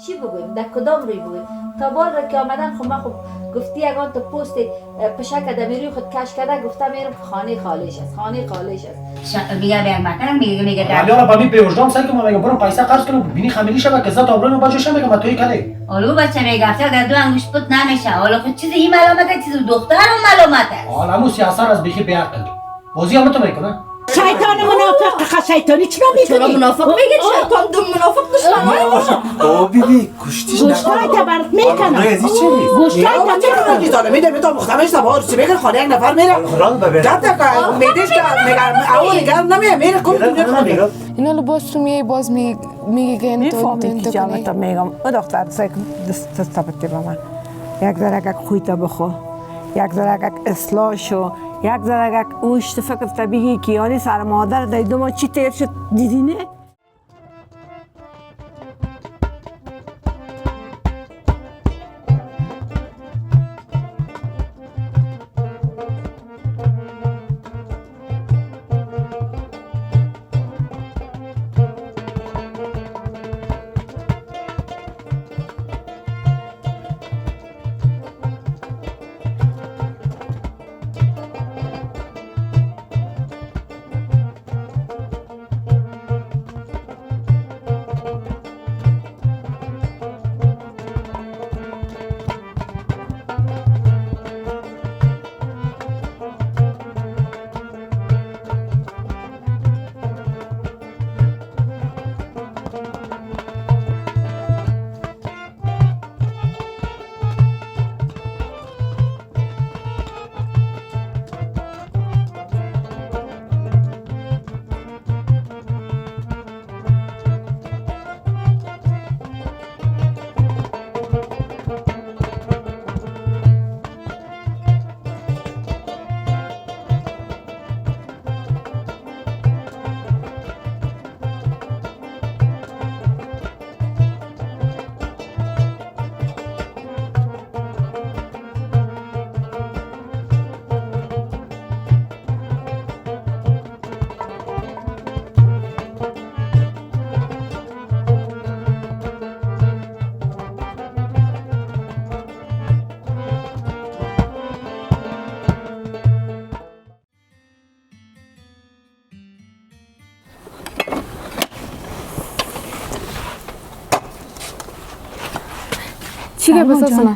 چی بگویم؟ در کدام روی بگویم؟ تا بال را که آمدن خب من خب گفتی اگان تو پست پشک دمیروی خود کش کرده گفتم میرم خانه خالش است، خانه خالش است. میگه بیگ مکرم میگه ولی آره بامی پیوشدام سعی کنم میگم برام پیسه قرض کنم ببینی خمیری شبه که زات آبرون باجوش میگم من توی کله. آلو بچه میگفته اگر دو انگشت پت نمیشه. حالا خود چیز این ملامت چیز دختر اون ملامت است. حالا مو سیاست از بیخی به عقل. بازی هم تو میکنه. شیطان منافق خ شیطانی چرا میگی؟ چرا منافق میگی؟ شیطان دو منافق دشمنای باشه. او بیبی کشتیش نکن. گوشتای تبرت میکنم. نه ازی چی می؟ گوشتای تبرت میکنم. میده تو مختمش سوار چی بگن خانه یک نفر میره. راه ببر. جات که میدیش که میگم اول گرم نمیه میره کل دنیا خانه. اینا رو باز تو میای باز میگه که میفهمی که جانتا میگم او دختر سایک دست ثبتی با من یک ذره خویتا بخو یک ذره اصلاح شو یک ذره اوشت فکر طبیعی که یاری سر مادر دای دو ما چی تیر شد دیدینه؟ چی که بس اصلا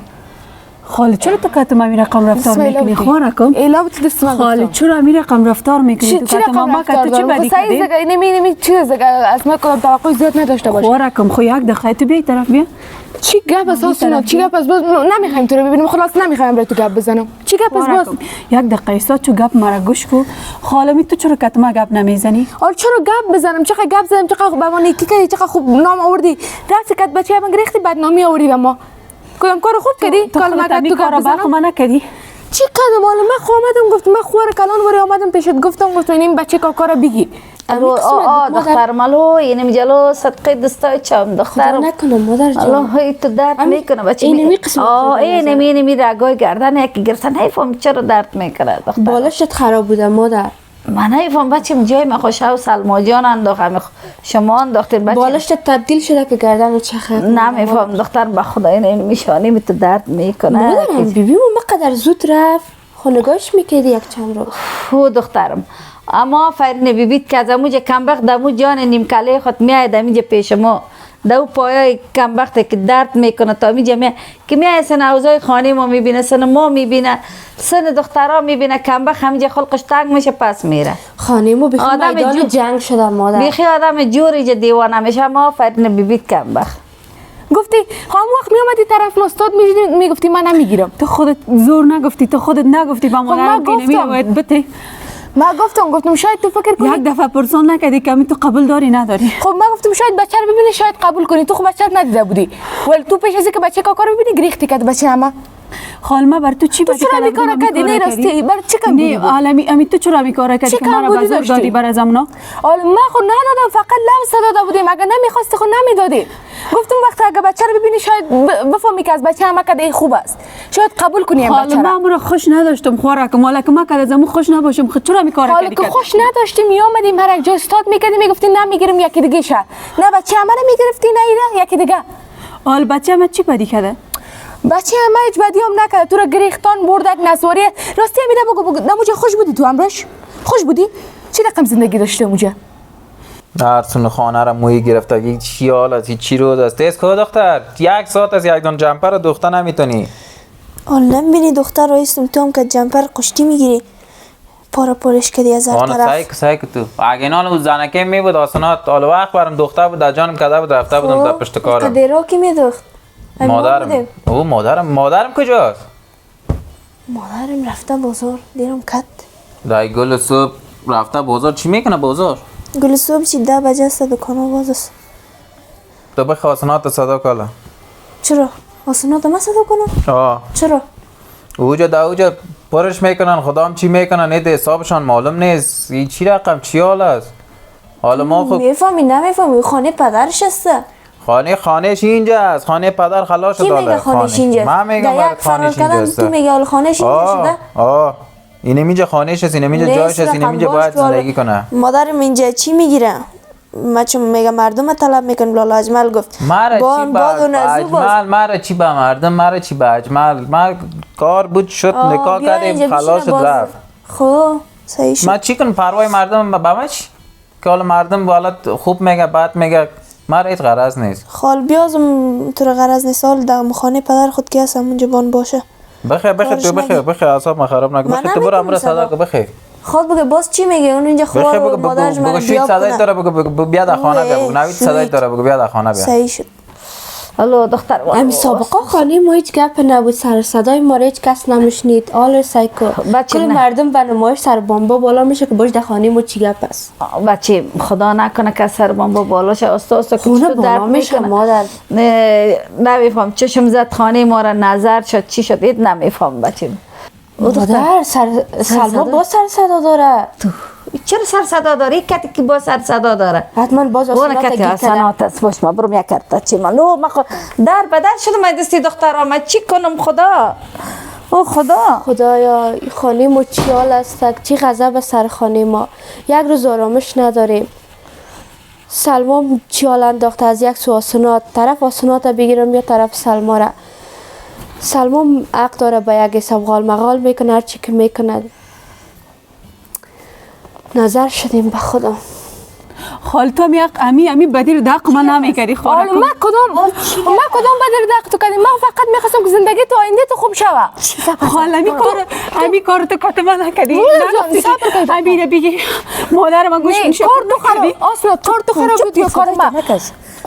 خاله چرا تو کت ما رقم رفتار میکنی خوارکم ایلا تو دست من خاله چرا رقم رفتار میکنی تو کت ما کت چی بدی کردی نمی چی از ما کدام توقع زیاد نداشته باش خوارکم خو یک دقیقه تو بیا طرف بیا چی گپ اساسا چی گپ باز نمیخوایم تو رو ببینیم خلاص نمیخوایم برای تو گپ بزنم چی گپ باز یک دقیقه ایسا تو گپ مرا گوش کو خاله می تو چرا کت ما گپ نمیزنی آره چرا گپ بزنم چقدر گپ زدم چقدر به من کی کردی چقدر خوب نام آوردی رفت کت بچه من گرفتی بدنامی آوردی به ما کدام کار خوب کردی کال ما تو گپ بزنم ما نکردی چی کردم حالا من خو آمدم گفتم من خوار کلان وری آمدم پیشت گفتم این بچه کارا بگی دختر مالو اینم جلو صدقه دستای چم دختر نکنم مادر جان الله تو درد میکنه بچه اینمی قسمت اینمی رگای گردن یکی گرفتن نمیفهم چرا درد میکنه دختر بالشت خراب بوده مادر من نمیفهم بچه جای من خوشه و سلما جان انداختم شما انداختین بچه بالشت تبدیل شده که گردن چخه نمیفهم دختر به خدا این میشانی می تو درد میکنه مادرم بیبی ما قدر زود رفت خونگاش میکردی یک چند روز خو دخترم اما فرین بیبیت که از اموجه کمبخت دمو جان نیمکله خود میاید امیجه پیش ما دو پایای کمبخته که درد میکنه تا امیجه که میاید سن اوضاع خانه ما میبینه سن ما میبینه سن دخترها میبینه کمبخت همیجه خلقش تنگ میشه پس میره خانه ما بخی میدان جنگ شده مادر بیخی آدم جوری جه دیوانه میشه ما فرین بیبیت کمبخت گفتی خواهم وقت میامدی طرف استاد میگفتی من نمیگیرم تو خودت زور نگفتی تو خودت نگفتی با مادرم که نمیاید بته ما گفتم شاید تو فکر کنی یک دفعه پرسون نکردی که تو قبول داری نداری خب ما گفتم شاید بچه رو ببینی شاید قبول کنی تو خب بچه رو ندیده بودی ولی تو پیش از اینکه بچه کاکا رو ببینی گریختی که بچه همه خالما بر تو چی تو چرا بیکار کردی نه راستی بر چی کم بودی نه عالمی امی تو چرا بیکار کردی که مرا بازار دادی بر از امنا حالا ما خود ندادم فقط لمس داده بودیم اگه نمیخواستی خود نمیدادی گفتم وقت اگه بچه رو ببینی شاید بفهمی که از بچه همه کده خوب است شاید قبول کنی این بچه حالا من خوش نداشتم خوراکم حالا که ما کده زمو خوش نباشم خود چرا میکار کردی حالا که خوش نداشتیم میامدیم هر یک جا استاد میکردی میگفتی نمیگیرم یکی دیگه شه نه بچه همه رو میگرفتی نه یکی دیگه آل بچه همه چی بدی کرده؟ بچه همه هیچ بدی هم نکرده، تو را گریختان بردک نسواری. راستی همیده بگو نموجه خوش بودی تو امروز؟ خوش بودی؟ چی رقم زندگی داشته موجه؟ هرسون خانه را موی گرفتگی چی حال است چی روز است تیز که دختر 1 ساعت از یک دان جمپر رو دختر نمیتونی آن نمیبینی دختر رو ایستم تو هم که جمپر قشتی میگیری پارا پارش کردی از هر طرف سعی که تو اگنان او زنکه می بود آسانات آل وقت برم دختر بود در جانم کده بود رفته بودم در پشت کارم قدیرا کی میدوخت؟ مادرم کجاست؟ مادرم رفته بازار دیرم کت دای گل صبح رفته بازار چی میکنه بازار؟ گل صبح چی 10 بجه است دکانو باز است تو بخی آسانات صدا کالا چرا؟ آسانات ما صدا کنم؟ آه چرا؟ اوجا پرش میکنن خدام چی میکنن نیده حسابشان معلوم نیست این چی رقم چی حال است حالا ما خب میفهمی نمیفهمی خانه پدرش است خانهش اینجا است خانه پدر خلاص شد کی میگه خانهش اینجا من میگم در یک فرار کردن تو میگه حال خانهش اینجا شده اینه میگه خانهش است اینه میگه جایش است اینه میگه باید زندگی کنه مادرم اینجا چی میگیره ما چون میگه مردم طلب میکن لالا اجمل گفت مرا چی با مردم مرا چی با اجمل ما کار بود شد نکاح کردیم خلاص شد رفت خب صحیح شد ما چی کنم پروای مردم با ماش که حالا مردم حالت خوب میگه بعد میگه مرا هیچ غرض نیست خال بیازم تو را غرض نیست حال در خانه پدر خود که هست همون جبان باشه بخیر اعصاب ما خراب نکن بخیر تو برو امروز صدا کن بخیر خود بگه باز چی میگه اون اینجا خوار مادرش من بیا صدای داره بگو بیا در خانه بیا بگو نوید صدای داره بگو بیا در خانه بیا صحیح شد الو دختر امی سابقه خانه ما هیچ گپ نبود سر صدای ما هیچ کس نمیشنید آل سایکو کل مردم به نمایش سر بامبا بالا میشه که باش در خانه ما چی گپ است بچه خدا نکنه که سر بامبا بالا شه استا خونه بالا میشه مادر نمیفهم چشم زد خانه ما را نظر شد چی شد اید نمیفهم بچه مادر سلما با سر صدا داره تو چرا سر صدا داره یک کتی که با سر صدا داره حتما باز آسانات است باش ما برم یک کرتا چی من در بدر شدم از دستی دختر من چی کنم خدا او خدایا خانه ما چی حال است چی غضب سر خانه ما یک روز آرامش نداریم سلما چی حال انداخته از یک سو آسانات طرف آسانات بگیرم یا طرف سلما را سلما حق داره به یک حساب غال مغال میکنه هر چی که میکنه نظر شدیم به خدا خال تو هم یک امی بدی رو دق من نمیکردی خال ما کدام بدی رو دق تو کردی من فقط میخواستم که زندگی تو آینده تو خوب شوه خال امی کار تو کات من نکردی امی بگی مادر من گوش میشه کار تو خراب اصلا کار تو خراب بود یا کار من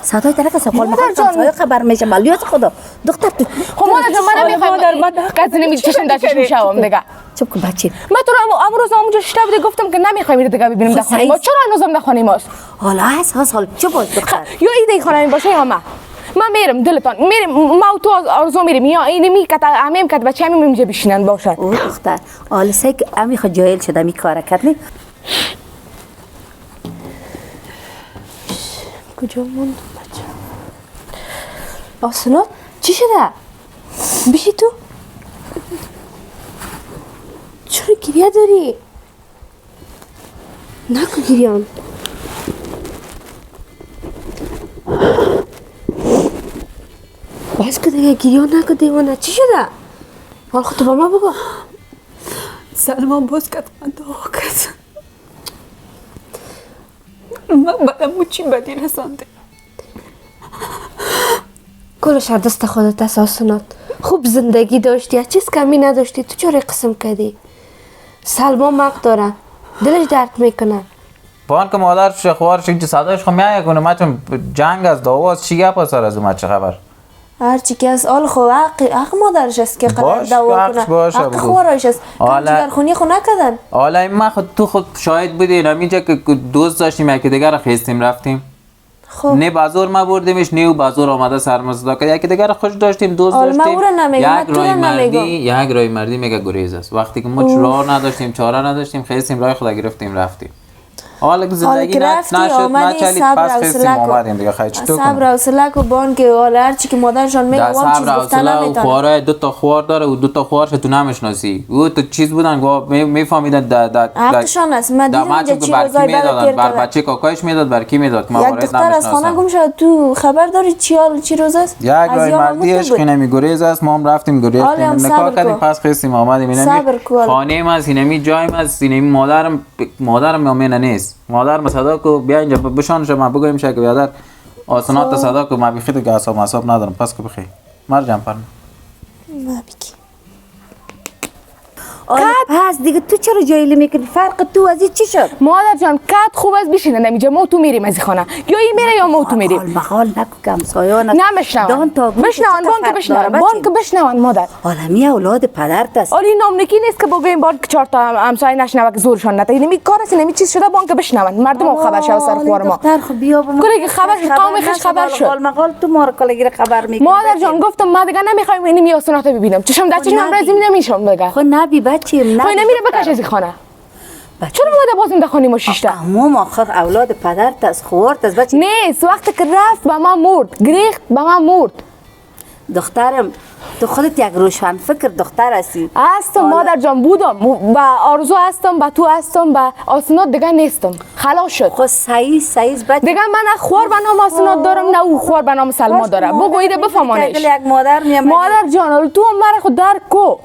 صدای درک سوال میخوام خبر میشه مالیات خدا دختر تو خب مادر جان من نمیخوام کسی نمیچشم داشتش میشوم دیگه چپ کن بچه من تو رو امروز اونجا شب دیگه گفتم که نمیخوایم میره دیگه ببینیم در خانه ما چرا هنوزم در خانه ماست حالا حال چه باز دختر یا ایده خانه باشه یا من میرم دلتان میرم ما و تو آرزو میریم یا اینی میکت همیم کت بچه همیم اینجا بشینن باشد دختر حالا سگ امی خود جایل شده می کار کردی کجا موند بچه آسانات چی شده بیشی تو چرا گریه داری نکن گریان بس که دیگه گریان نکن دیوانه چی شده حال خود با ما بگو سلما باز کت من دعا کت من بدم چی بدی رسانده کلش دست خودت است آسانات خوب زندگی داشتی از چیز کمی نداشتی تو چرا قسم کردی سلما مق داره دلش درد میکنه بان که مادر شخوارش اینجا صدایش خو میایه کنه ما چون جنگ از دعواست چی گپ سر از ما چه خبر هرچی که از آل خو حق مادرش است که قرار دعوا کنه حق خوارش است کم جگر خونی خو نکدن حالا ما تو خود شاهد بودی نمیجا که دوست داشتیم یکی دیگر رو خیستیم رفتیم خب نه بازار ما بردیمش نه بازار آمده سرمزدا که یکی دیگر خوش داشتیم دوست داشتیم یک رای مردی میگه گریز است وقتی که ما راه نداشتیم چاره نداشتیم خیستیم راه خود گرفتیم رفتیم حالا که زندگی نشد نچلید پس خستیم آمدیم دیگه خیلی چطور کنم؟ صبر و حوصله کو بان که حالا هر چی که مادرشان میگه وام چیز گفتن نمیتونه. نمیتونه. خواره 2 تا خوار داره و 2 تا خوارش تو نمیشناسی. او تو چیز بودن میفهمیدن حقشان است. من دیدم اینجا چی روزای بعد بر بچه کاکایش میداد بر کی میداد که ما یک وارد دختر از خانه گم شد. تو خبر داری چی روز است؟ یک راه مردی عشقی نمیگریز است. ما هم رفتیم گریختیم نکاح کردیم پس خستیم آمدیم. اینمی خانه ما است، اینمی جای ما است، اینمی مادرم میامنه نیست. مادر صدا کو بیا اینجا بشان شما بگویم که بیادر آسانات صدا کو ما بخید که اعصاب ندارم پس که بخی مرجم فرم ما بگی پس دیگه تو چرا جایلی میکنی؟ فرق تو از این چی شد؟ مادر جان کات خوب است بشینه نمیجه ما تو میریم از این خانه یا این میره یا ما تو میریم. مخال نکو کم سایان نمیشنون بان که بشنون مادر. عالمی اولاد پدرت است. آلی نامنکی نیست که بگویم بان که 4 تا همسایه نشنوه که زورشان نده. اینمی کار است اینمی چیز شده بان که بشنون مردم خبر شو سر خوار ما. دختر خو بیا با ما. کلی خبر قوم خش خبر شد. مقال تو ما رو کلگیر خبر میکنی. مادر جان گفتم ما دیگه نمیخوایم اینمی آسانات ببینم. چشم دچش نمرزیم نمیشم دیگه. خو نبی بچه خو نمیره بکش از این خانه. چرا اومده بازم در خانه ما 6 تا؟ عموم آخر اولاد پدرت است خوارت است بچه. نیست وقتی که رفت به من مرد گریخت به من مرد. دخترم تو خودت یک روشن فکر دختر هستی. هستم مادر جان بودم با آرزو هستم با تو هستم با آسانات دیگه نیستم خلاص شد. خو صحیح بچه. دیگه من نه خوار به نام آسانات دارم نه او خوار به نام سلما داره. بگویید بفهمانش. مادر جان تو هم مرا خود درک کو.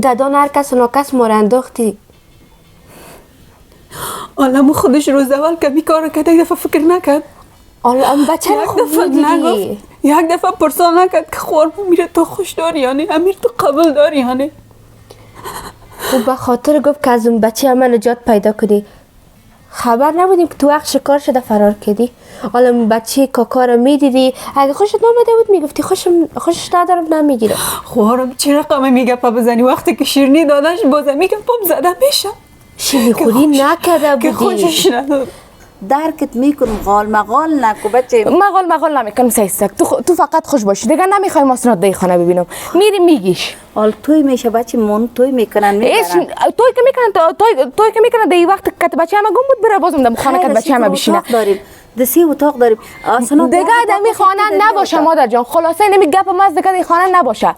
دادان هر کس و ناکس ما را انداختی. عالم خودش روز اول که می کار کرد یک دفعه فکر نکرد. عالم بچه رو خوب میدیدی. یک دفعه پرسان نکرد که خوار میره تو خوش داری یعنی امیر تو قبول داری یعنی. او به خاطر گفت که از اون بچه همه نجات پیدا کنی. خبر نبودیم که تو وقت شکار شده فرار کردی. حالا بچه کاکا رو میدیدی اگه خوشت نامده بود میگفتی خوشش ندارم نمیگیره. خوارم چه رقمه میگه پا بزنی وقتی که شیرنی دادنش بازه میگه پام زده میشه. شیرنی خوری نکرده بودی. که خوشش ندارم. درکت میکنم مقال نکو بچه. مقال نمیکنم سیستک تو فقط خوش باشی دیگه نمیخوایم آسانات دی خانه ببینم. میری میگیش. حال توی میشه بچه من توی میکنن میبرن. توی که میکنن دی وقت که بچه همه گم بود بره بازم دم خانه که بچه همه بشینه. دسی اتاق داریم. دیگه دمی خانه نباشه مادر جان خلاصه نمی گپ ماست دیگه دی خانه نباشه.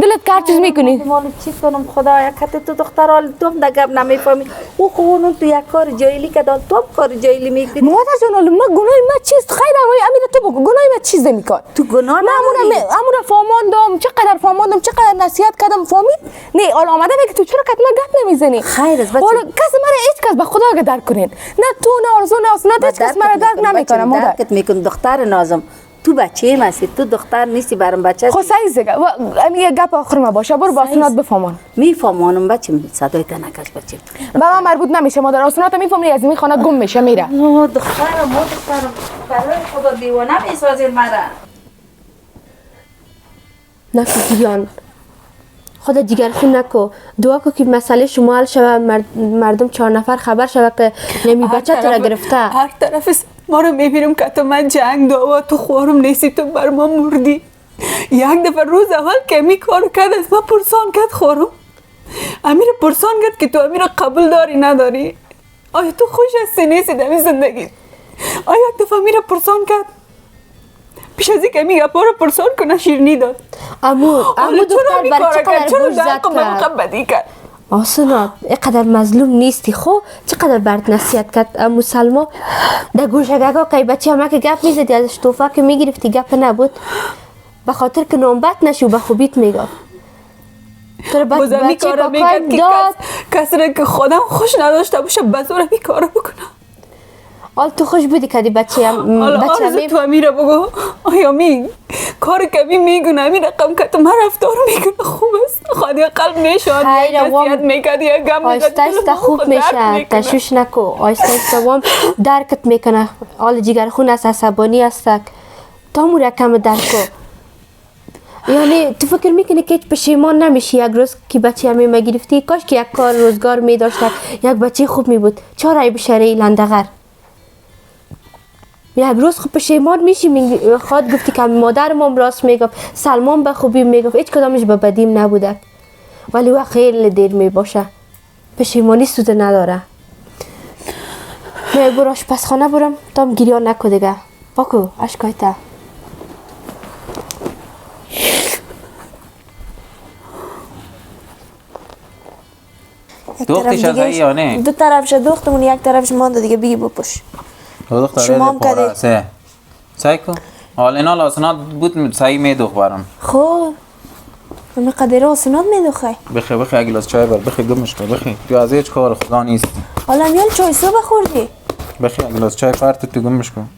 دلت هر چیز میکنی. مال چی کنم خدایا کته تو دختر حال تو هم دگب نمیفهمی. او خونون تو یک کار جایلی که دال تو کار جایلی میکنی. مادر جان ما گناه ما چیست خیر امیر تو بگو گناه ما چیز نمیکن. تو گناه نداری. امون فهماندم چقدر فهماندم چقدر نصیحت کردم فهمید. نه حالا آمده میگه تو چرا کتما گپ نمیزنی. خیر است بچه. حالا کس مرا هیچ کس به خدا درک کنین. نه تو نه آرزو نه آسانات هیچ کس مرا درک نمیکنه مادر. درکت میکن دختر نازم. تو بچه ماسی تو دختر نیستی برام بچه خو سایز دیگه یه گپ آخر ما باشه برو با آسانات بفهمان. میفهمانم بچه صدای تنکش بچه با من مربوط نمیشه مادر آسانات میفهمی از این خانه گم میشه میره. دخترم برای خدا دیوانه میسازین مرا. نکو دیان خدا جگرخون نکو دعا کو که مسئله شما حل شود مردم 4 نفر خبر شود که نمی بچه تو را گرفته. هر طرف ما رو میبینم که تو من جنگ دعوا تو خوارم نیستی تو بر ما مردی. یک دفعه روز اول که می کار کرد از ما پرسان کرد خوارم. امیر پرسان کرد که تو امیر قبول داری نداری. آیا تو خوش هستی نیستی در این زندگی؟ آیا یک دفعه امیر پرسان کرد پیش از اینکه میگه پارو پرسان کنه شیرنی داد. امو دختر برای چقدر گوش زد کرد. آسانات اینقدر مظلوم نیستی خو چقدر برد نصیحت کرد امو سلما در گوشگاگا که بچه همه که گپ میزدی ازش توفه که میگرفتی گپ نبود به خاطر که نامبت نشو به خوبیت میگفت بچه کاکای داد کسی که خودم خوش نداشته باشه بزاره می کارو بکنم. حال تو خوش بودی که دی بچه هم آرزو تو امیره بگو آیا کار کمی میگونه امیر رقم که تو من رفتار میکنه خوب است خواهدی قلب میشود نصیحت میکردی یا گم آیسته خوب میشه تشویش نکو آیسته وام درکت میکنه حال جگرخون است عصبانی است تا مو رکم درکو یعنی تو فکر میکنی که هیچ پشیمان نمیشی یک روز که بچه همه ما گرفتی کاش که یک کار روزگار میداشت یک بچه خوب میبود چهار ای بشره لندغر یک روز خوب پشیمان میشی خواد گفتی که مادرم راست میگفت سلمان به خوبی میگفت هیچ کدامش به بدیم نبوده ولی وقت خیلی دیر میباشه پشیمانی سود نداره. برو آشپزخانه برم تا گریان نکو دیگه. باکو اشکایتا. دوختش از یا نه؟ دو طرفش دوختمون، یک طرفش مانده دیگه. بگی بپرش. دوخت شما هم کده سعی کن حال اینا لاسنات بود سعی میدوخ برم. خب من قدره آسنات میدوخه. بخی اگه لاس چای بر بخی گمش کن بخی تو از هیچ کار خدا نیست. حالا میان چای صبح خوردی؟ بخی اگه لاس چای فرت تو گمش کن.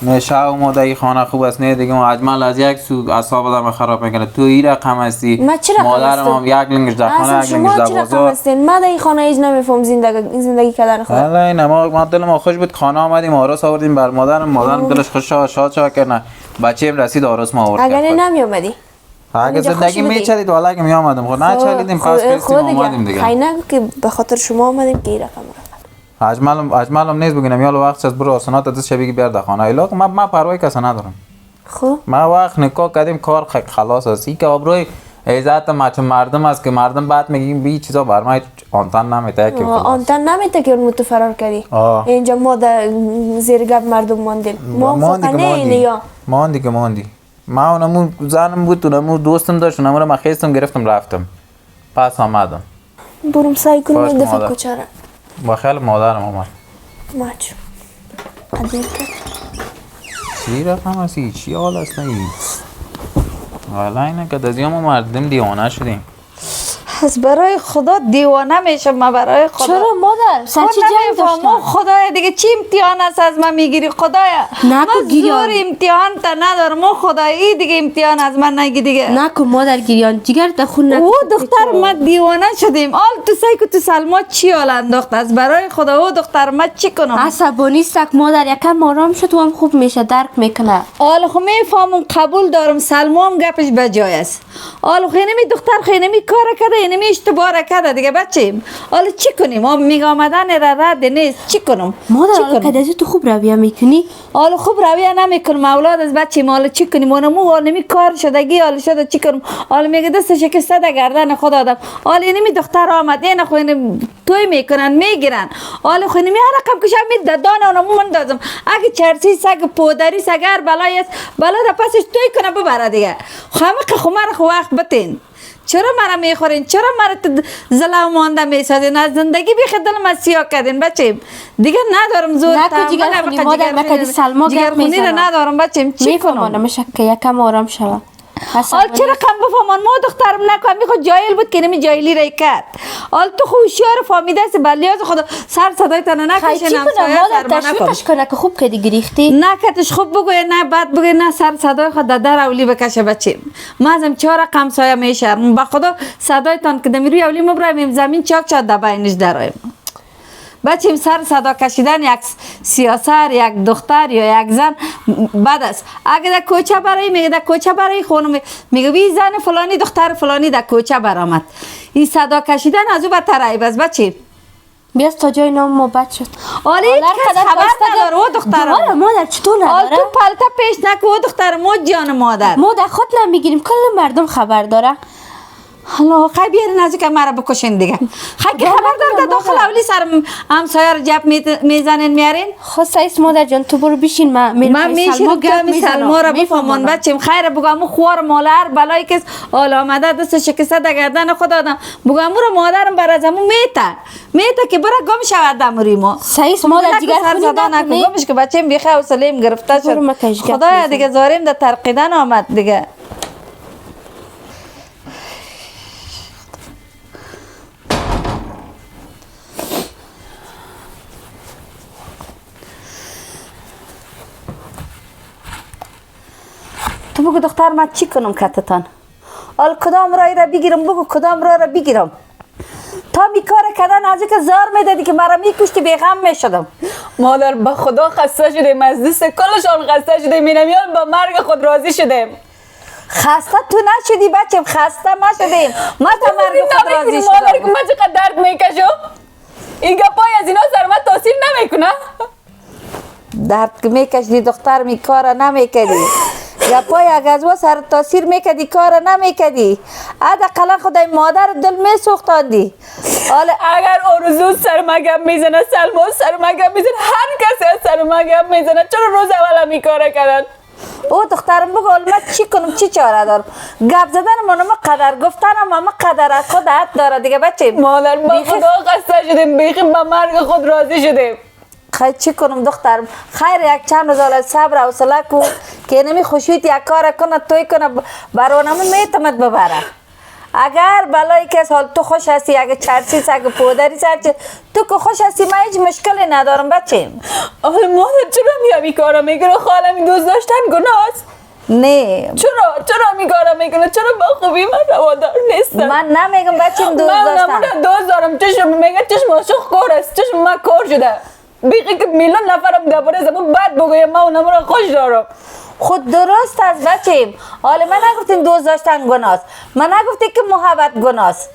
نه شاو مادری خانه خوب است نه دیگه ما اجمل از یک سو اعصاب آدم خراب میکنه. تو این رقم هستی. ما چه رقم مادرم هم یک لنگش در خانه یک لنگش در بازار. ما در این خانه ایج نمیفهم زندگی کردن خود. حالا نه ما دل ما خوش بود خانه آمدیم آراس آوردیم بر مادرم دلش خوش شاد که نه بچه‌ام رسید آراس ما آورد. اگر نمی اومدی اگه زندگی میچلید والا که می آمدم خود نه چلیدیم پس کردیم آمدیم دیگه. خیلی نه که به خاطر شما آمدیم که این رقم اجملم نیست بگم یالا وقت از برو آسانات دست شبیه بیار در خانه ایلا من پروای کس ندارم. خب ما وقت نکاح کردیم کار خلاص است این که آبروی عزت مردم است که مردم بعد میگیم بی چیزا بر ما آنتن نمیته که آنتن نمیته که متو فرار کردی. اینجا ما در زیر گپ مردم ماندیم. ما فقنه اینه یا ماندی ما اونمون زنم بود اونمون دوستم داشت اونمون رو من خیستم گرفتم رفتم پس آمدم برم سعی کنم این دفعه کچاره با خیلی مادرم آمد ماچو قدیر کرد چی رقم هستی؟ چی حال است نایی؟ والا اینه که دزی ما مردم دیوانه شدیم از برای خدا دیوانه میشم ما برای خدا. چرا مادر؟ سچی جنگ داشتم. خدایا دیگه چی امتحان است از من میگیری خدایا؟ نکو گریان. زور امتحان تا ندارم خدایی دیگه امتحان از من نگی دیگه. نکو مادر گریان جگر تا خون نکو. او دختر ما دیوانه شدیم. آل تو سعی که تو سلما چی حال انداخت از برای خدا او دختر ما چی کنم؟ عصبانی سک مادر یکم آرام شد و هم خوب میشه درک میکنه. آل خو میفهمم قبول دارم سلما هم گپش بجای است. آل خو نمی دختر خو نمی کار کرده نمی اشتباه کرده دیگه بچیم. حالا چی کنیم؟ ما میگه آمدن را رد نیست چی کنم؟ مادر حالا کدازی تو خوب رویه میکنی؟ حالا خوب رویه نمیکنم اولاد از بچیم حالا چی کنیم؟ اونمو نمی کار شدگی حالا شده چی کنم؟ حالا میگه دست شکسته در گردن خود آدم. حالا نمی دختر آمد این خو توی میکنن میگیرن. حالا خو نمی هر رقم کشم می ددان اونمو من دادم. اگه چرسی سگ پودری سگر بلای است بلا در پسش توی کنه ببره دیگه. خمر خو وقت بتین. چرا مرا میخورین؟ چرا مرا زلم مانده میسازین؟ از زندگی بی خدلم از سیاه کردین بچیم دیگه ندارم زور نکو جگر خونی مادر مکدی سلما گپ خونی رو ندارم بچیم چی کنم؟ میفهمانم شکه یکم آرام شوه حال چرا کم بفهمان ما دخترم نکنم میخواد جایل بود که نمی جایلی رای کرد حال تو خوشیار فامیده است بلیاز خدا سر صدای تنه نکشین همسایه مادر تشویقش کنه که خوب کدی گریختی نکتش خوب بگوی نه بد بگوی نه سر صدای خود در اولی بکشه بچیم ما ازم چهار همسایه میشرم با خدا صدای تان که دمی روی اولی مبرایم زمین چاک چاد دباینش درایم بچیم سر صدا کشیدن یک سیاسر یک دختر یا یک زن بد است اگه در کوچه برای میگه در کوچه برای خونم میگه وی زن فلانی دختر فلانی در کوچه برآمد این صدا کشیدن از او بدتر عیب است بچیم بیاست تا جای نام ما بد شد آره هیچ کس خبر نداره او دخترم مادر چطور نداره تو پلتا پیش نکو او دختر مو جان مادر ما در خود نمیگیریم کل مردم خبر داره حالا خیلی بیارین از که مرا بکشین دیگه خیلی خبر داره داخل اولی سر همسایه رو جب میزنین میارین خود سایست مادر جان تو برو بشین من میشینم که سلما رو بفهمون بچیم خیر بگم خوار مالر بلایی که حالا آمده دست شکسته در گردن خود آدم بگم رو مادرم بر از همون میته که برا گم شود دموری ما سایست مادر دیگر خونی نکنی گمش که بچیم بیخه و سلیم گرفته شد خدایا دیگه زاریم در ترقیدن آمد دیگه تو بگو دختر من چی کنم کتتان آل کدام رای را بگیرم بگو کدام رای را بگیرم تا می کار کردن از اینکه زار میدادی که مرا میکشتی بیغم میشدم مادر به خدا خسته شدیم از دست کلشان خسته شدیم اینمیان با مرگ خود راضی شدیم خسته تو نشدی بچم خسته ما شدیم ما تا مرگ خود راضی شدم مادر که من چقدر درد میکشم این گپای از اینا سر من تاثیر نمیکنه درد که میکشی دختر می کار نمیکردی گپای اگزوا سر تاثیر میکدی کار نمیکدی. حداقل خدای مادر دل میسوختاندی. حالا اگر آرزو سر ما گپ میزنه، سلما سر ما گپ میزنه، هر کسی از سر ما گپ میزنه، چرا روز اول می کار کردن؟ او دخترم بگو من چی کنم، چی چاره دارم؟ گپ زدن من قدر گفتنم ما قدر از خود حد داره دیگه بچه. مادر با خدا خسته شدیم، بیخی به مرگ خود راضی شدیم. خیلی چی کنم دخترم؟ خیر یک چند روز حالا صبر و حوصله کو که نمی خوشیت یک کار کنه توی کنه برونمو میتمد ببره. اگر بلایی کس حال تو خوش هستی، اگه چرسی سگ پودری سرچه تو که خوش هستی، من هیچ مشکلی ندارم بچه. آخه مادر چرا میامی کارا میکنه؟ خالمی دوست داشتن گناه است؟ نه. چرا می کارا میکنه؟ چرا با خوبی من روادار نیستم؟ من نمیگم بچه دوست داشتن. من دوست دارم. چشم میگه چشم عاشق کور است، چشم من کور شده. بیخی که میلیون نفرم درباره زبون بد بگویم، من اونم رو خوش دارم. خود درست است بچه. حالا من نگفتیم دوست داشتن گناست، من نگفتیم که محبت گناست،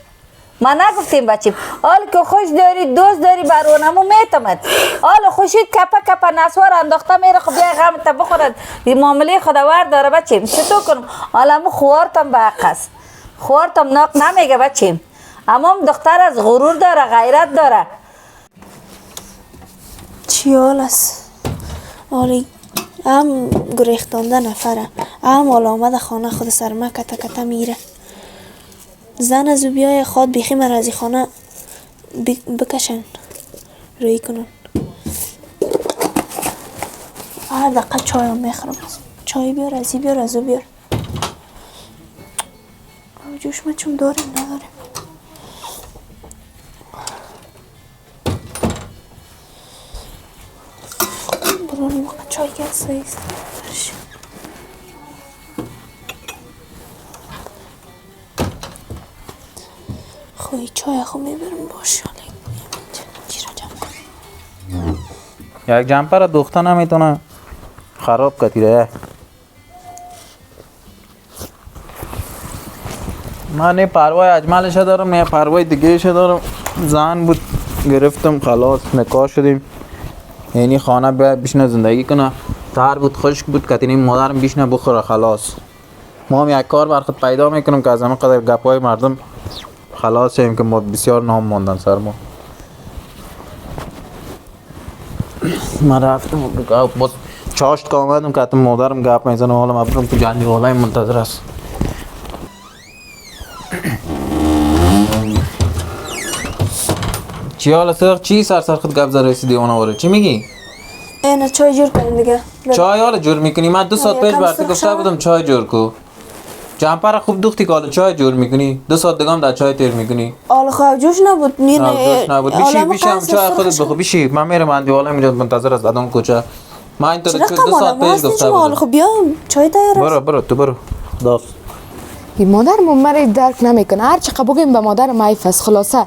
من نگفتیم بچه. حالا که خوش داری دوست داری برونمو میتمد. حالا خوشید کپا نسوار انداخته میره، خب بیا غم تا بخورد. این معامله خداور داره بچه. چطور کنم؟ حالا مو خوارتم به حق است، خوارتم ناق نمیگه بچه. اما دختر از غرور داره، غیرت داره. چی حال است؟ آلی هم گریختانده نفره، هم حالا آمده خانه خود سر ما کتا میره. زن از بیای خواد بیخی من از خانه بکشن روی کنن. هر دقیقه چای هم میخورم. چای بیار، ازی بیار، ازو بیار. جوش ما چون داریم نداریم. برون موقع چای گسته ایست. خوی چای خو میبرم باشه. یک جمپر دوخته نمیتونه خراب کتیره. من نه پروای اجملش دارم نه پروای دیگهش دارم. زن بود گرفتم خلاص نکاح شدیم. یعنی خانه بیشنه زندگی کنه. تر بود خشک بود کتینه مادرم بیشنه بخوره خلاص. ما هم یک کار بر خود پیدا میکنم که از همه قدر گپای مردم خلاص شیم که ما بسیار نام ماندن سر ما. من رفتم باز چاشت که آمدم که حتی مادرم گپ میزنم. حالا من برم تو جندی والای منتظر است. چی حالا سرخ چی سر خود گپ زده رسیدی اون آوره چی میگی؟ اینه چای جور کنیم دیگه. چای حالا جور میکنی؟ من 2 ساعت پیش برات گفته بودم چای جور کو. جمپر خوب دوختی که حالا چای جور میکنی. 2 ساعت دیگه هم در چای تیر میکنی. حالا خب جوش نبود. نه جوش نبود. بیشی هم چای خودت بخو بیشی. من میرم اندی والا میرم منتظر است ادام کوچه. من اینطور 2 ساعت پیش گفته بودم. خب بیا چای تیار است. برو تو برو. داف. این مادر مرا درک نمیکنه. هر چقدر بگیم به مادر مایف است خلاصه.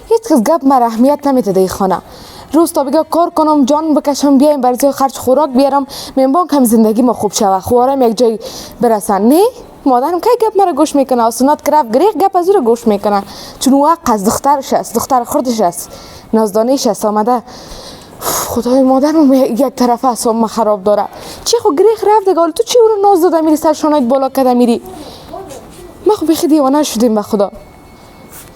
هیچ کس گپ مرا اهمیت نمیده در خانه. روز تا بگه کار کنم جان بکشم بیایم برای خرج خوراک بیارم میمون کم زندگی ما خوب شوه خوارم یک جای برسن. نه مادرم که گپ مرا گوش میکنه آسونات کرف گریخ گپ از او رو گوش میکنه چون او حق از دخترش است، دختر خودش است، نازدانیش است. آمده خدای مادرم یک طرف اعصاب خراب داره. چی خو گریخ رفت دیگه. تو چی او رو ناز داده میری سر شانایت بالا کده میری؟ ما خو بخی دیوانه شدیم به خدا.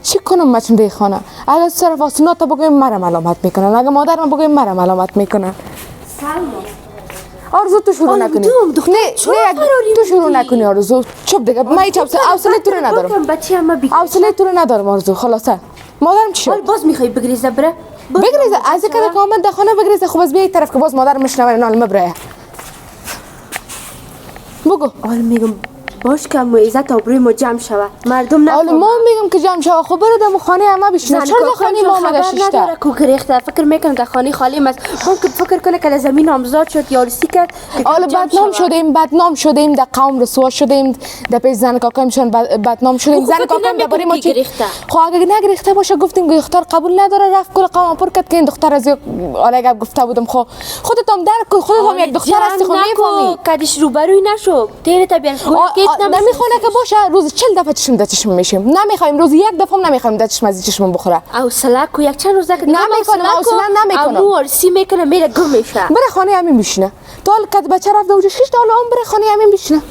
چی کنم مچم دی خانه؟ اگه طرف آسونات بگویم مرا ملامت میکنن، اگه مادرم بگویم مرا ملامت میکنن. آرزو تو شروع نکنی. نه تو شروع نکنی آرزو. چوب دیگه من هیچ حوصله تو رو ندارم. حوصله تو رو ندارم آرزو خلاصه. مادرم چی شد؟ باز میخوای بگریزه بره؟ بگریزه از کده که آمد در خانه بگریزه. خب از بیا یک طرف که باز مادرم مشنوه نال مبره. بگو. آره میگم باش که مو عزت آبروی ما جمع شوه مردم نه. حالا ما میگم که جمع شوه. خب برو در خانه همه بشینه. چرا در خانه ما آمده ششته؟ کوکریخته فکر میکنم در خانه خالی است. ممکن فکر کنه که زمین آمزاد شد یا رسی کرد. حالا بدنام شدیم در قوم رسوا شدیم در پیش زن کاکایمشون بدنام شدیم. زن کاکایم درباره ما چی خب اگه نگریخته باشه گفتیم که دختر قبول نداره رفت کل قوم پر کرد که این دختر از حالا گپ گفته بودم. خب خودت هم درک کن. خودت هم یک دختر هستی خب میفهمی. کدیش روبروی نشو تیره تا بیان نمیخونه که باشه روز 40 دفعه چشم در چشم میشیم. نمیخوایم روز یک دفعه هم نمیخوایم در چشم از چشم بخوره. حوصله کو یک چند روزه که نمیکنم نمیکنم. امو ارسی میکنه میره گم میشه. بره خانه همین میشینه. تا حال که بچه رفته اونجا 6 تا حالا بره خانه همین میشینه.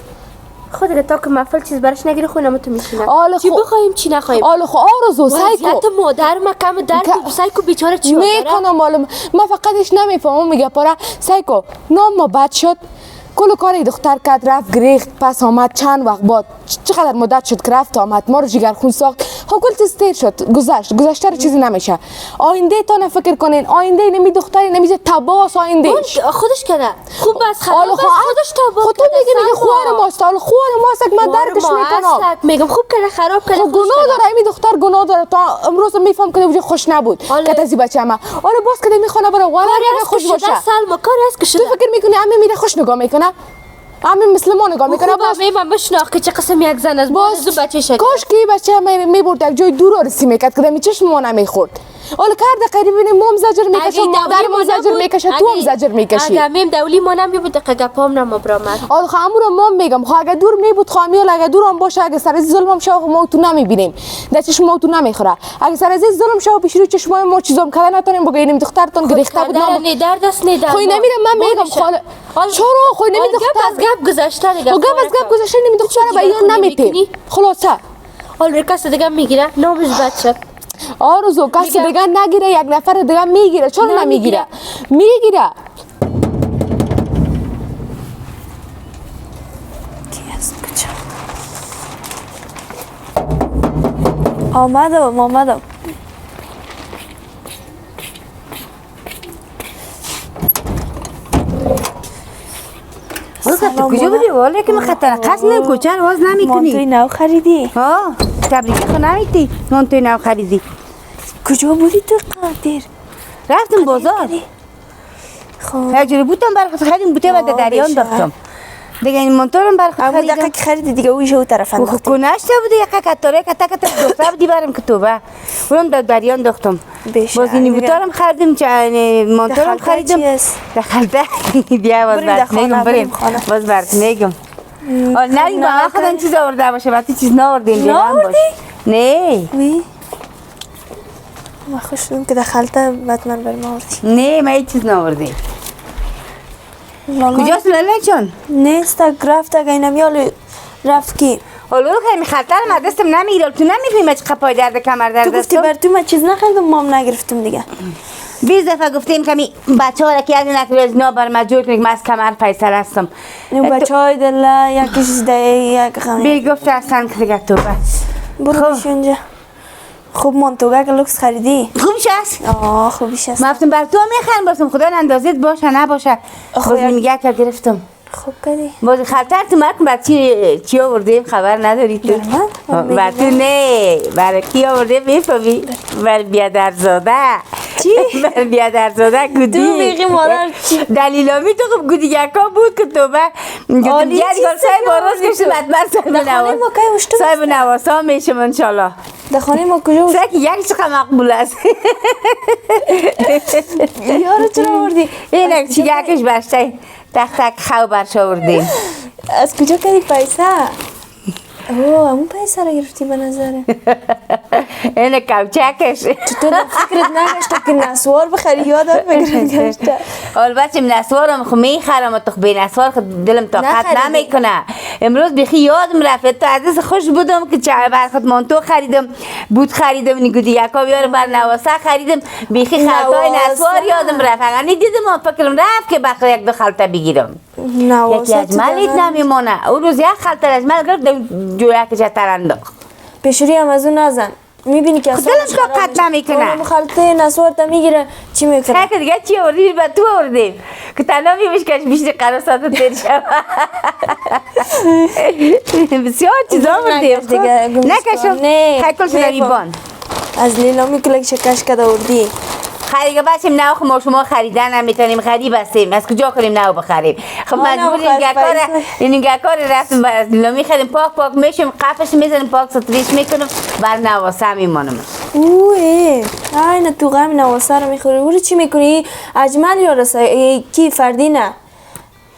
خود اگه تا که محفل چیز برش نگیره خونه تو میشینه. چی بخوایم چی نخوایم. خو آرزو سایکو. تو مادر ما کم درد سایکو بیچاره چی میکنم معلوم. ما فقطش نمیفهمم میگه پاره سایکو نام ما بد شد. کل کاری دختر کرد رفت گریخت پس آمد چند وقت بعد چقدر مدت شد که رفت آمد ما رو جگر خون ساخت. خب کل چیز تیر شد گذشته رو چیزی نمیشه. آینده تا نفکر کنین آینده نمی دختری نمیشه تباس آینده خودش کرده خوب بس خراب خودش تباس خود تو میگی خوار ماست حالا خوار ماست که من درکش میکنم میگم خوب کرده خراب کرده گناه داره این دختر گناه داره تا امروز میفهم که وجه خوش نبود که تازی بچه ما حالا باز که میخونه برای واره خوش باشه سلما کار است که تو فکر میکنی همه میره خوش نگاه میکنه همین مسلمان نگاه میکنه باز من بشناخت که چه قسم یک زن از باز بچه شد کاش که بچه میبرد یک جای دور رسی میکرد که دمی چشم ما نمیخورد حالا کرده قریب ببینیم مام زجر میکشه مادر ما زجر میکشه تو هم زجر میکشی اگه میم دولی ما نمیبود دقیقه گپام نمبرامد حالا خامورا مام میگم خب اگه دور میبود خامیال اگه دور هم باشه اگه سر از ظلم هم شو ما تو نمیبینیم در چشم ما تو نمیخوره اگه سر از ظلم شو پیش رو چشمای ما چیزام کلا نتونیم بگیریم دخترتون گریخته بود نه درد است نه درد خو نمیرم من میگم چرا خو نمی دختر از گپ گذشته دیگه گپ از گپ گذشته نمی دختر با یا نمیپی خلاصه حالا کس دیگه میگیره نامش بد شد آرزو کسی دیگه نگیره یک نفر دیگه میگیره چرا نمیگیره میگیره کی از کجا آمدم تو کجا بودی؟ والا که من خطر قصد نمی کوچه رو باز نمی کنی نان توی نو خریدی؟ ها تبریک خو نمیدی نان توی نو خریدی کجا بودی تو قادر؟ رفتم بازار خب یک جوری بوتم برای خود خریدم بوته و دریان داشتم دیگه این منطورم برای خود خریدم دقیقه که خریدی دیگه اویش او طرف انداختی خب کنشته بودی یک کتاره کتا دختر بودی برم کتوبه اونم در دریان داختم باز این بوتارم خریدم منطورم خریدم دخلته بیا باز برد میگم بریم باز برد میگم نریم با من خودم چیز آورده باشه وقتی چیز ناوردیم ناوردی؟ نه وی ما خوش شدم که دخلته بطمن بریم آوردی نه من هیچ چیز ناوردیم کجاست لاله چون؟ نیست رفت اگه اینم یالو رفت کی؟ حالا که خطر من دستم نمیگیره تو نمیفهمی چه پای درد کمر درد تو گفتی بر تو من چیز نخریدم مام نگرفتم دیگه 20 دفعه گفتیم که بچه ها را که یک نکنی از نابر مجبور کنی که من از کمر فیصل هستم این بچه های دله یکیش یک خمه بی گفته هستن که دیگه تو بس برو بیش اونجا خوب منتوگه که لوکس خریدی خوبش هست؟ خوبیش هست من افتم بر تو میخرم باسم خدا اندازت باشه نباشه باز میگه که گرفتم خوب کردی باز خطر تو مرکم بر چی آوردیم خبر نداری تو؟ بر تو نه برای کی آورده میفهمی؟ بر بیادرزاده چی؟ بر بیادرزاده گودی تو بیقی مادر چی؟ دلیلامی تو خب گودی یکا بود که تو به گفتم یه دیگر سای باراز گشتم حتما سای به نواسا میشم انشالله در خانه ما کجا بود؟ سای که یک چقدر مقبول است یارو چرا آوردی؟ این چی یکش برشته تک خو برش آوردیم از کجا کردی پیسه؟ همون پیسه رو گرفتی به نظره این کوچکش تو در فکرت نگشته که نسوار بخری یادم فکرت گشته البته نسوارم خو میخرم تو به نسوار خود دلم طاقت نمیکنه امروز بخی یادم رفت تو عزیز خوش بودم که چه بر خود مانتو خریدم بود خریدم نگودی یکا بیار بر نواسه خریدم بخی خلطای نسوار یادم رفت اگر دیدم فکرم رفت که بخیر یک دو خلطه بگیرم یکی از ملیت نمیمونه اون روز یک خلطه از مل گرفت جویا که جتر انداخت پیشوری هم از اون نزن میبینی که اصلا دلم طاقت نمیکنه خلطه نسوار تا میگیره چی میکنه که دیگه چی آوردی به تو آوردیم که تنها میبیش بیشتر قرصات تیر شد بسیار چیز آوردیم نکشم خیلی شده ریبان از لیلامی کلک شکش کده آوردی خریگه بچیم نو ما شما خریدن هم میتونیم غریب هستیم از کجا کنیم نو بخریم خب مجبوریم این گکار رفتیم از لیلامی خریم پاک میشیم قفش میزنیم پاک ستریش میکنیم بر نواسه میمانم نه تو غم نواسه رو میخوری چی میکنی؟ اجمل یا رسه کی فردی نه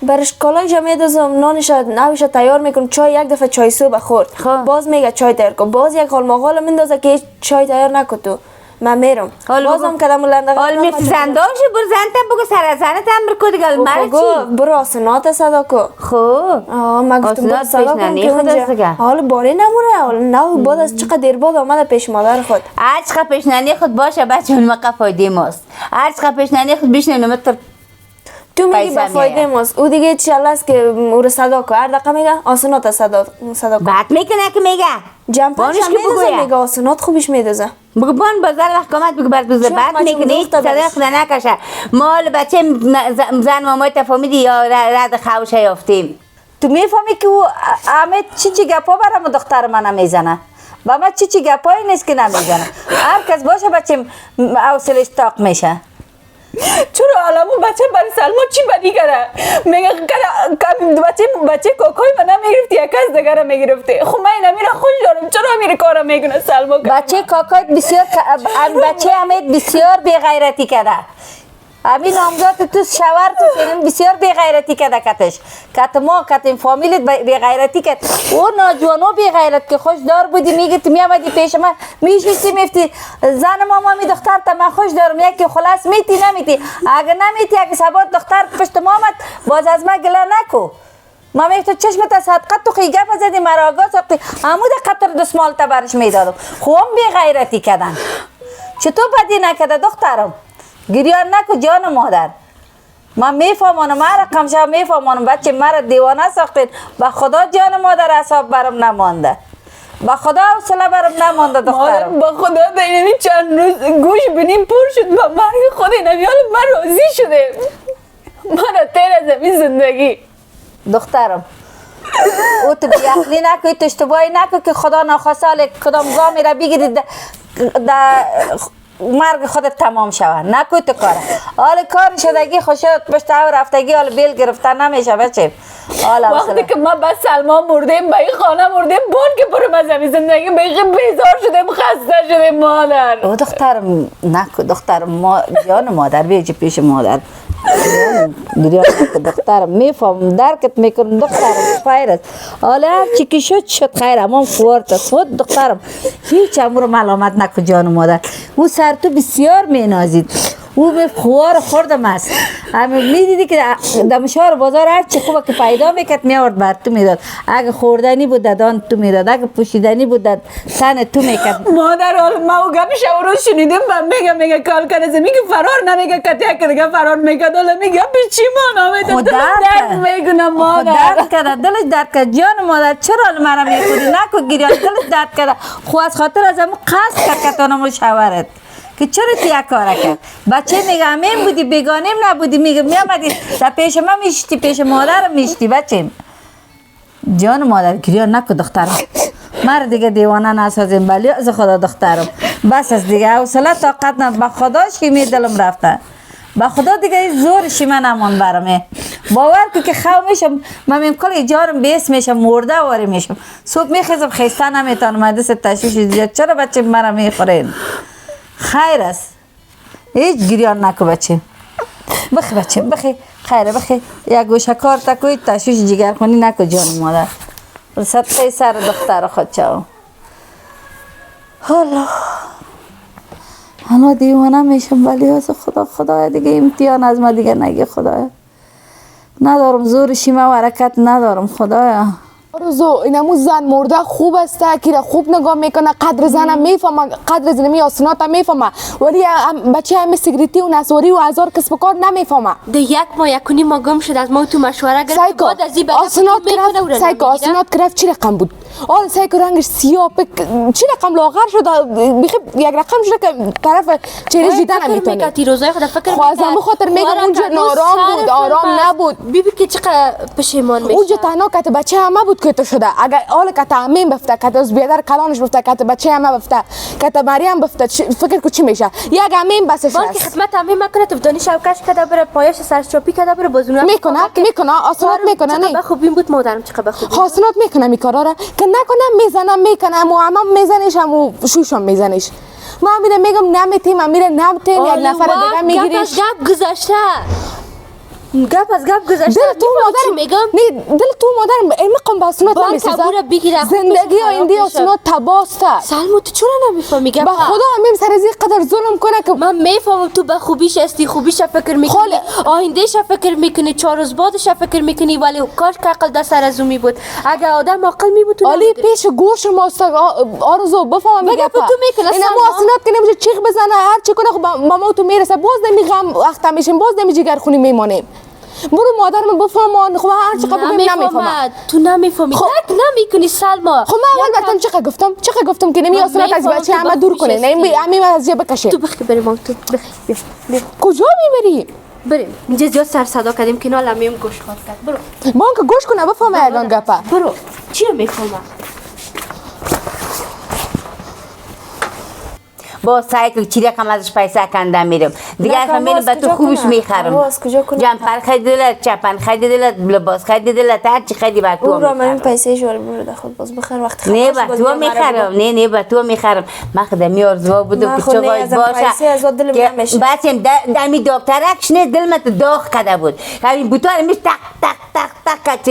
برش کالایش میدازم، نانش نوش تیار میکنم، چای یک دفعه چای صبح خورد، باز میگه چای تیار کن، باز یک حال ماغال میندازه که چای تیار نکن تو. من میرم بازم کدام لندگان حال میفتی زندانش برو زنت بگو سر زنت هم برکو دیگه مرا چی؟ برو آسنات صدا کو. خوب من گفتم برو صدا کن که اونجا حال باری نموره، حال نه بعد از چقدر دیر بعد آمده پیش مادر خود. هر چقدر پیشنهادی خود باشه بچه اون موقع فایده ماست، هر چقدر پیشنهادی خود بشنویم تو میگی به فایده ماست، او دیگه چاله است که او رو صدا کو، هر دقیقه میگه آسنات صدا کو. بعد میکنه که میگه جمپرش هم میدازه، میگه آسنات خوبش میدازه. بگو بان بازار وقت کامت بگو برد بزر بعد میکنی صدا خدا نکشه. مال بچه زن مامای تفامیدی یا رد خوشه یافتیم. تو میفهمی که او همه چی گپا برام دختر من میزنه و من چی گپایی نیست که نمیزنه. هر کس باشه بچه حوصلش طاق میشه. چرا علامو بچه برای سلما چی بدی کرده؟ میگه بچه کوکوی من نمیگرفتی یک کس دیگر میگرفتی. خب من نمیره خوش دارم، چرا میره کارا میکنه سلما؟ بچه کوکوی بسیار بچه امید بسیار بی‌غیرتی کرده. همین نامزاد تو شوهر تو فیلم بسیار بی‌غیرتی کرده کتش. کت ما کت این فامیلت بی‌غیرتی کرد. او ناجوانو بی‌غیرت که خوش دار بودی میگه تو میامدی پیش من میشستی میفتی زن ماما می دختر تا من خوش دارم یکی خلاص میتی نمیتی اگه نمیتی اگه سبات دختر پشت ما آمد باز از من گله نکو. ما میگه تو چشمت صدقه تو خیگه بزدی مرا آگاه ساختی عمود قطر دستمال تا برش میدادم. خوام بی‌غیرتی کردن. چطور بدی نکرده دخترم؟ گریان نکو جان مادر. من میفهمانم هر رقم شب میفهمانم بچه مرا دیوانه ساختین. با خدا جان مادر حساب برم نمانده. با خدا حوصله برم نمانده دخترم. با خدا دینی چند روز گوش بینیم پر شد با مرگ خود نمیال من راضی شده. من تیر زمین زندگی دخترم او تو بیعقلی نکوی تو اشتباهی نکو که خدا ناخواسته کدام گامی را بگیرید مرگ خودت تمام شود نکوی تو کاره. حال کار شدگی خوشت پشت او رفتگی حال بیل گرفتن نمیشه بچه. وقتی که ما بس سلما مردیم با این خانه مردیم بون که برم از همین زندگی بیخی بیزار شدیم خسته شدیم مادر. او دخترم نکو دخترم ما جان مادر بیجی پیش مادر گریان نکو دخترم میفهم درکت میکنم دخترم خیر است. حالا هر چی که شد خیر اما فورت است خود دخترم هیچ امور ملامت نکو جان مادر. او سر تو بسیار مینازید او به خوار خوردم است. همه میدیدی که دمشار بازار هر چی خوبه که پیدا میکرد میارد بر تو میداد. اگه خوردنی بود دادان تو میداد اگه پوشیدنی بود داد تن تو میکرد. مادر حال ما او گپش او رو شنیدیم و میگه کال کنه میگه فرار نمیگه کتیا که دیگه فرار میکرد حالا میگه پیچی ما نامیده درد میگونه مادر. درد کرده دلش درد کرد جان مادر چرا مرا میخوری نکو گریان دلش درد کرده. خو از خاطر از همون قصد کرد که تانمو شوهرت که چرا تو یک کاره کرد. بچه میگه همین بودی بیگانیم نبودی میگه میامدی در پیش من میشتی پیش مادرم میشتی بچه. جان مادر گریان نکو دخترم مر دیگه دیوانه نسازیم بلی از خدا دخترم بس از دیگه حوصله طاقت نه با خداش که می دلم رفته با خدا دیگه زور شیمه نمان برمه. باور که خو میشم من میمکل جارم بیس میشم مرده واری میشم صبح میخیزم خیسته نمیتونم مدرسه تشویش دیگه چرا بچه مرا میخورین. خیر است هیچ گریان نکو بچه بخی بچه بخی خیره بخی یک گوشه کار تکوی تشویش جگر خونی نکو جان مادر صدقه سر دختر خود چاو. حالا دیوانه میشم ولی از خدا دیگه امتحان از ما دیگه نگی خدایا ندارم زور شیمه و حرکت ندارم خدایا. روزو اینمو زن مرده خوب است که خوب نگاه میکنه قدر زنم میفهمه قدر زنمی آسنات میفهمه ولی بچه همه سیگریتی و نسواری و هزار کسب و کار نمیفهمه. ده یک ماه یکونی ما گم شد از ما تو مشوره گرفت بعد از این آسنات گرفت چی رقم بود آل سایکو رنگش سیاه چی رقم لاغر شد یک رقم شد که طرف چهره دیدن نمیتونه روزای خود فکر میکنه از همون خاطر میگم اونجا نارام بود آرام نبود. بیبی که چقدر پشیمان میشه اونجا تنها کت بچه همه بود که تو شده اگر حال کت امین بفته کت از بیادر کلانش بفته کت بچه همه بفته کت مریم بفته فکر کو چی میشه یک امین بسش است که خدمت امین میکنه تو دانی شوکش کده بره پایش سرچوبی کده بره بازونه میکنه آسنات میکنه نه خوبیم بود مادرم چقدر خوب آسنات میکنه میکارا را که نکنم میزنم میکنم و همه میزنش و شوشم میزنش ما میره میگم نمیتیم میره نمیتیم یک نفر دیگه میگیریش گپ گذشته گپ از گپ گذشته. دل تو مادر میگم نه دل تو مادر این مقام باسنات نمیسازه. زندگی آینده آسنات تباسته. سلما تو چرا نمیفهمی گپ؟ به خدا همین سر از قدر ظلم کنه که من میفهمم تو به خوبیش هستی، خوبیش فکر میکنی، آیندهش فکر میکنی، 4 روز بعدش فکر میکنی، ولی کاش که عقل دست سر از می بود. اگه آدم عقل می بود تو علی پیش گوش ماست آرزو بفهم میگه تو میکنه اینا ماسنات که نمیشه چیخ بزنه هر چی کنه با ما تو میرسه باز نمیغم وقت میشیم باز نمی جگر خونی میمونیم. برو مادرم بفهم خب هر چقدر بگم نمیفهمم. تو نمیفهمی درک نمیکنی سلما. خب من اول وقتم چقدر گفتم که نمی آسنات از بچه همه دور کنه نه همین از جا بکشه. تو بخی بریم تو بخی بیا کجا میبری؟ بریم اینجا زیاد سر صدا کردیم که نال همیم گوش خواهد کرد. برو من که گوش کنه بفهمه الان گپه. برو چی رو میفهمم؟ با سایکل چی رقم ازش پیسه کندم میرم دیگه اصلا میرم به تو خوبش میخرم. جمپر خریدلت، چپن خریدلت، لباس خریدلت، هر چی خریدی به تو میخرم. من پیسه شوال برو خود باز بخیر وقت نه به تو میخرم. نه به تو میخرم. من خدمی آرزو بودم که چه باید باشه بچم دمی دکترکش نه دل مت داغ کده بود. همین بوتار میش تق تق تق تق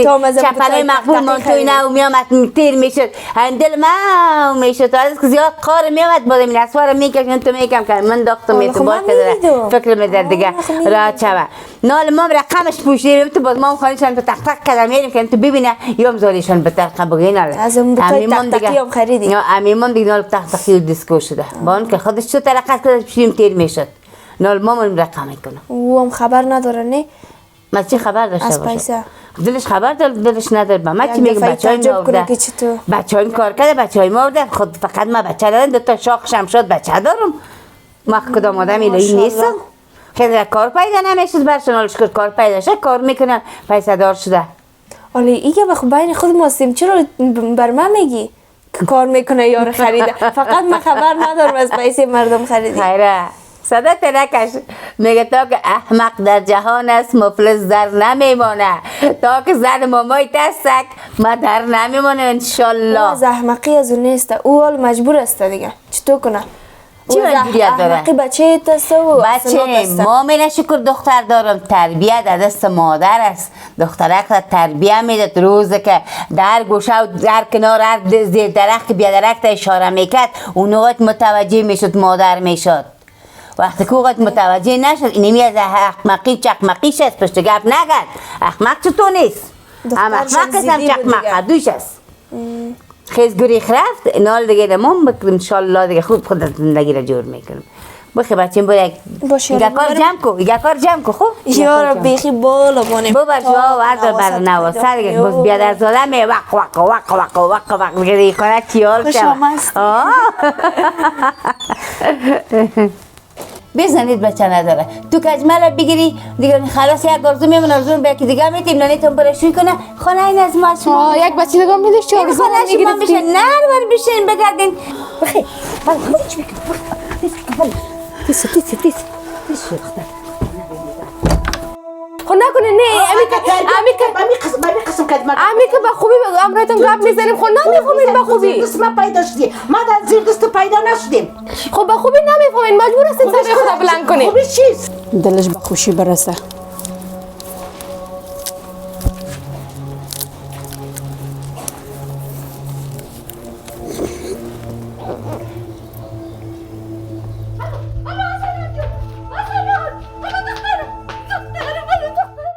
چپنای مقبول من توی نه میامد تیر میشد. همین دل ما میشد از که زیاد قار میامد بودم نسوار میکشن تو میکم که من داختم میتوبار کده فکر میدر دیگه راحت شوه. نال ما رقمش پوشیدیم تو باز ما خانیشان تو تق تق کده میریم که تو ببینه یوم زاریشان به تق بگین از اون تق تقی هم خریدی. امیمون دیگه نال تق تقی و دیسکو شده با اون که خودش تو ترقص کده پیشیم تیر میشد. نال ما من رقم میکنم. او هم خبر نداره نه؟ ما چی خبر داشته باشه؟ دلش خبر داره دلش نداره. با ما چی میگه بچهای ما آورده بچهای کار کرده بچهای ما آورده خود فقط ما بچه دارم 2 تا شاخ شمشاد بچه دارم. ما کدام آدم الهی نیستم. خیلی کار پیدا نمیشد برشون حالش کرد کار پیدا شد کار میکنن پیسه دار شده. ولی ایگه بخو بین خود ما هستیم چرا بر من میگی که کار میکنه یار خریده؟ فقط من خبر ندارم از پیسه مردم خریدی. خیره صدت نکش میگه تا که احمق در جهان است مفلس در نمیمانه تا که زن مامای دستک ما در نمیمانه انشالله. از احمقی از اون نیست او حال مجبور است دیگه چطور کنه؟ چی مجبوریت داره؟ احمقی بچه دسته و بچه مامینه شکر دختر دارم تربیت از دست مادر است. دخترک تربیه میداد روزه که در گوشه و در کنار هر زیر درخت بیا درخت اشاره میکرد اون وقت متوجه میشد مادر میشد. وقتی که وقت متوجه نشد اینمی از احمقی چقمقیش است پشت گپ نگرد. احمق چطور نیست؟ هم احمق است هم چقمق دوش است. خیز گریخ رفت نال دیگه نمون بکنم انشالله دیگه خود زندگی را جور میکنم. بخی بچیم برو یک کار جمع کو خوب؟ یارا بیخی بالا بانیم ببر شما وردار بر نواسته دیگه بس بیادر زاده می وق دیگه کنه چیار شما بزنید بچه نداره تو کجمه بگیری دیگه خلاص یک آرزو میمونه آرزو به یکی دیگه میتیم نانیتون برشوی کنه خانه این از ما شما یک بچه دیگه میدیش چه آرزو شما میشه نرور بشین بگردین بخی بله خودش بکن تیس خب نکنه نه امی که به خوبی امرایتون گپ میزنیم خب نمیفهمین به خوبی دست ما پیدا شدیم ما در زیر دست پیدا نشدیم خب به خوبی نمیفهمین مجبور هستین سر خدا بلند کنیم خوبی چیست؟ دلش به خوشی برسه